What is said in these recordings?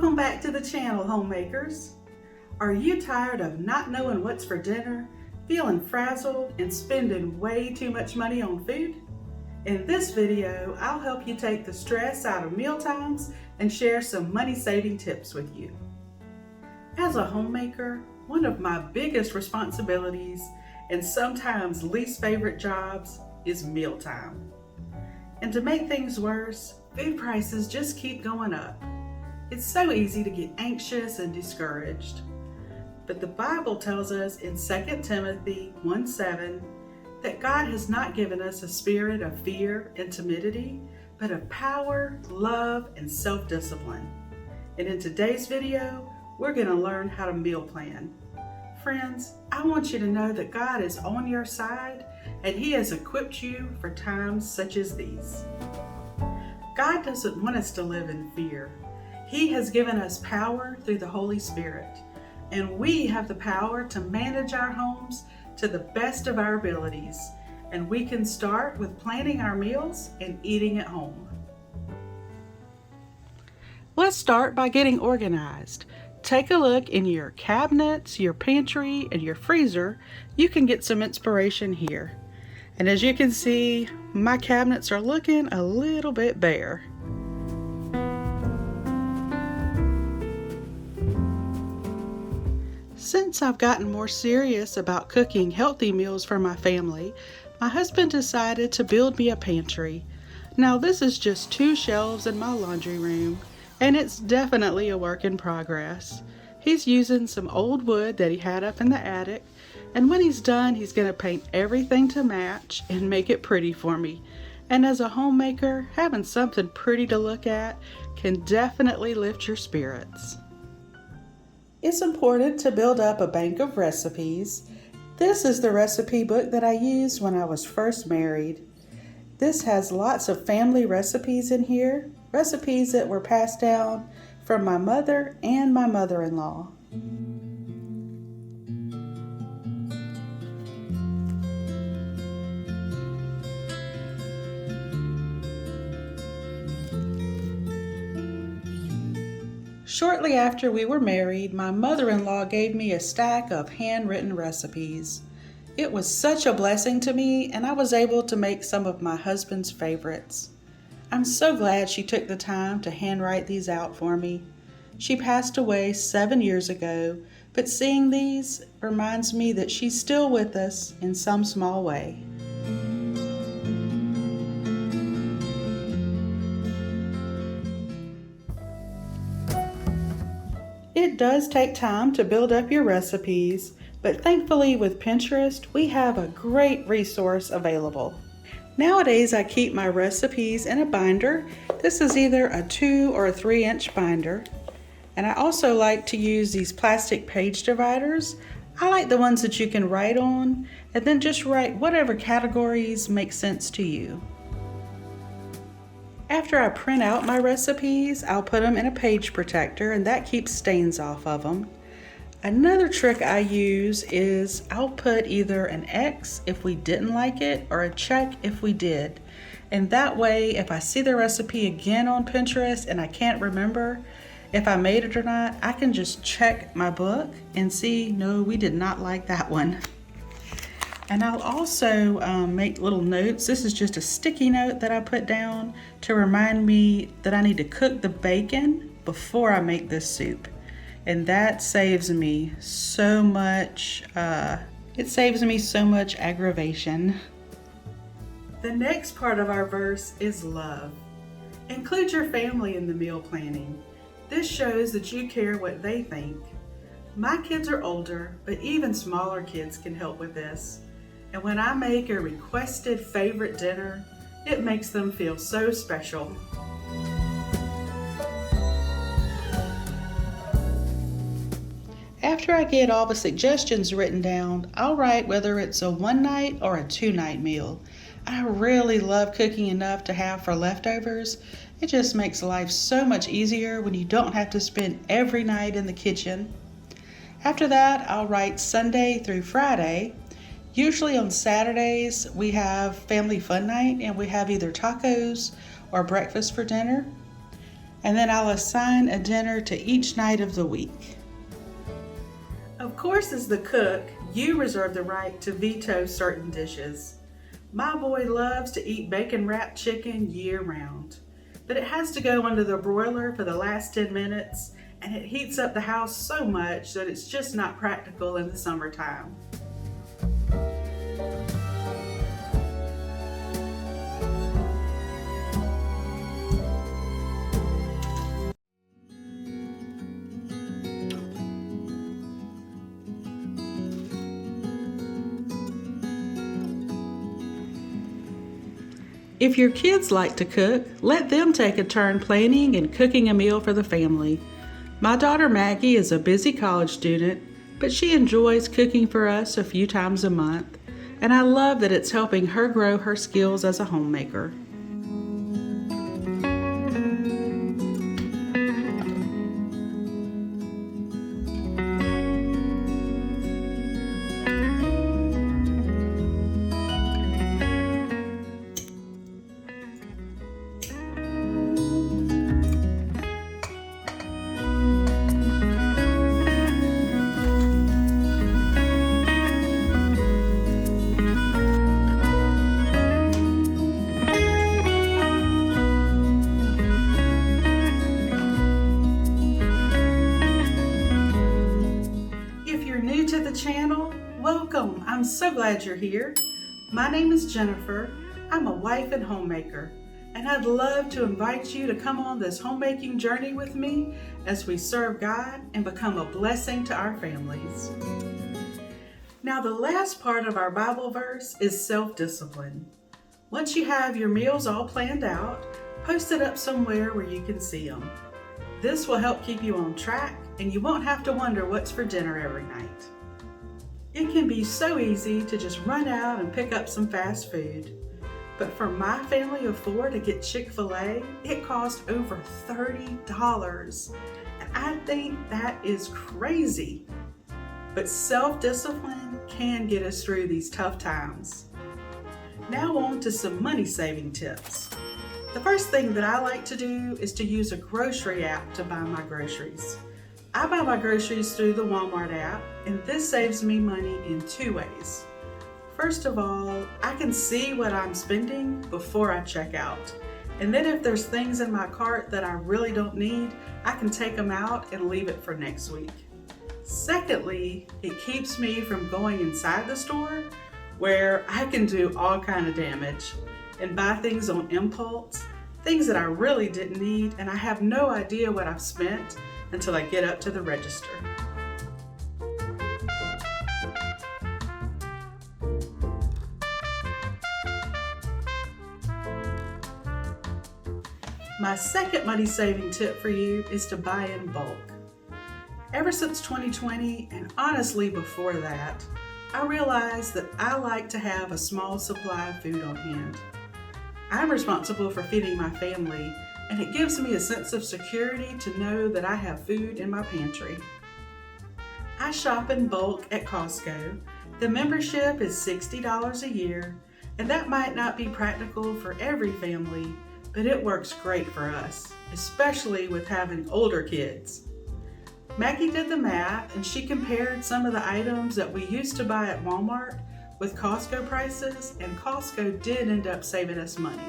Welcome back to the channel, homemakers. Are you tired of not knowing what's for dinner, feeling frazzled, and spending way too much money on food? In this video, I'll help you take the stress out of meal times and share some money-saving tips with you. As a homemaker, one of my biggest responsibilities and sometimes least favorite jobs is mealtime. And to make things worse, food prices just keep going up. It's so easy to get anxious and discouraged. But the Bible tells us in 2 Timothy 1:7 that God has not given us a spirit of fear and timidity, but of power, love, and self-discipline. And in today's video, we're going to learn how to meal plan. Friends, I want you to know that God is on your side and He has equipped you for times such as these. God doesn't want us to live in fear. He has given us power through the Holy Spirit, and we have the power to manage our homes to the best of our abilities, and we can start with planning our meals and eating at home. Let's start by getting organized. Take a look in your cabinets, your pantry, and your freezer. You can get some inspiration here. And as you can see, my cabinets are looking a little bit bare. Since I've gotten more serious about cooking healthy meals for my family, my husband decided to build me a pantry. Now this is just 2 shelves in my laundry room, and it's definitely a work in progress. He's using some old wood that he had up in the attic, and when he's done, he's going to paint everything to match and make it pretty for me. And as a homemaker, having something pretty to look at can definitely lift your spirits. It's important to build up a bank of recipes. This is the recipe book that I used when I was first married. This has lots of family recipes in here, recipes that were passed down from my mother and my mother-in-law. Shortly after we were married, my mother-in-law gave me a stack of handwritten recipes. It was such a blessing to me, and I was able to make some of my husband's favorites. I'm so glad she took the time to handwrite these out for me. She passed away 7 years ago, but seeing these reminds me that she's still with us in some small way. It does take time to build up your recipes, but thankfully with Pinterest, we have a great resource available. Nowadays, I keep my recipes in a binder. This is either a 2 or a 3-inch binder. And I also like to use these plastic page dividers. I like the ones that you can write on, and then just write whatever categories make sense to you. After I print out my recipes, I'll put them in a page protector, and that keeps stains off of them. Another trick I use is I'll put either an X if we didn't like it or a check if we did. And that way, if I see the recipe again on Pinterest and I can't remember if I made it or not, I can just check my book and see, no, we did not like that one. And I'll also make little notes. This is just a sticky note that I put down to remind me that I need to cook the bacon before I make this soup. And that saves me so much, it saves me so much aggravation. The next part of our verse is love. Include your family in the meal planning. This shows that you care what they think. My kids are older, but even smaller kids can help with this. And when I make a requested favorite dinner, it makes them feel so special. After I get all the suggestions written down, I'll write whether it's a 1-night or a 2-night meal. I really love cooking enough to have for leftovers. It just makes life so much easier when you don't have to spend every night in the kitchen. After that, I'll write Sunday through Friday. Usually on Saturdays, we have family fun night and we have either tacos or breakfast for dinner. and then I'll assign a dinner to each night of the week. Of course, as the cook, you reserve the right to veto certain dishes. My boy loves to eat bacon-wrapped chicken year-round, but it has to go under the broiler for the last 10 minutes, and it heats up the house so much that it's just not practical in the summertime. If your kids like to cook, let them take a turn planning and cooking a meal for the family. My daughter Maggie is a busy college student, but she enjoys cooking for us a few times a month, and I love that it's helping her grow her skills as a homemaker. Channel, welcome. I'm so glad you're here. My name is Jennifer. I'm a wife and homemaker, and I'd love to invite you to come on this homemaking journey with me as we serve God and become a blessing to our families. Now, the last part of our Bible verse is self-discipline. Once you have your meals all planned out, post it up somewhere where you can see them. This will help keep you on track, and you won't have to wonder what's for dinner every night. It can be so easy to just run out and pick up some fast food. But for my family of 4 to get Chick-fil-A, it cost over $30. And I think that is crazy. But self-discipline can get us through these tough times. Now on to some money-saving tips. The first thing that I like to do is to use a grocery app to buy my groceries. I buy my groceries through the Walmart app, and this saves me money in 2 ways. First of all, I can see what I'm spending before I check out. And then if there's things in my cart that I really don't need, I can take them out and leave it for next week. Secondly, it keeps me from going inside the store where I can do all kind of damage and buy things on impulse, things that I really didn't need, and I have no idea what I've spent until I get up to the register. My second money-saving tip for you is to buy in bulk. Ever since 2020, and honestly before that, I realized that I like to have a small supply of food on hand. I'm responsible for feeding my family, and it gives me a sense of security to know that I have food in my pantry. I shop in bulk at Costco. The membership is $60 a year, and that might not be practical for every family, but it works great for us, especially with having older kids. Maggie did the math, and she compared some of the items that we used to buy at Walmart with Costco prices, and Costco did end up saving us money.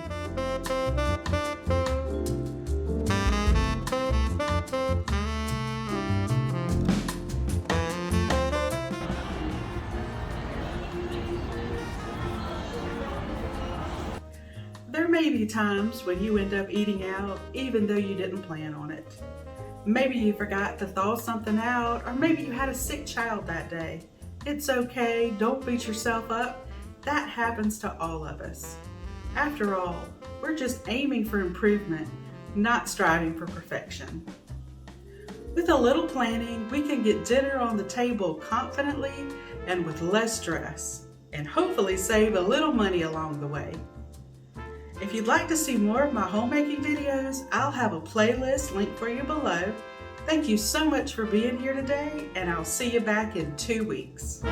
There may be times when you end up eating out even though you didn't plan on it. Maybe you forgot to thaw something out, or maybe you had a sick child that day. It's okay, don't beat yourself up. That happens to all of us. After all, we're just aiming for improvement, not striving for perfection. With a little planning, we can get dinner on the table confidently and with less stress, and hopefully save a little money along the way. If you'd like to see more of my homemaking videos, I'll have a playlist linked for you below. Thank you so much for being here today, and I'll see you back in 2 weeks.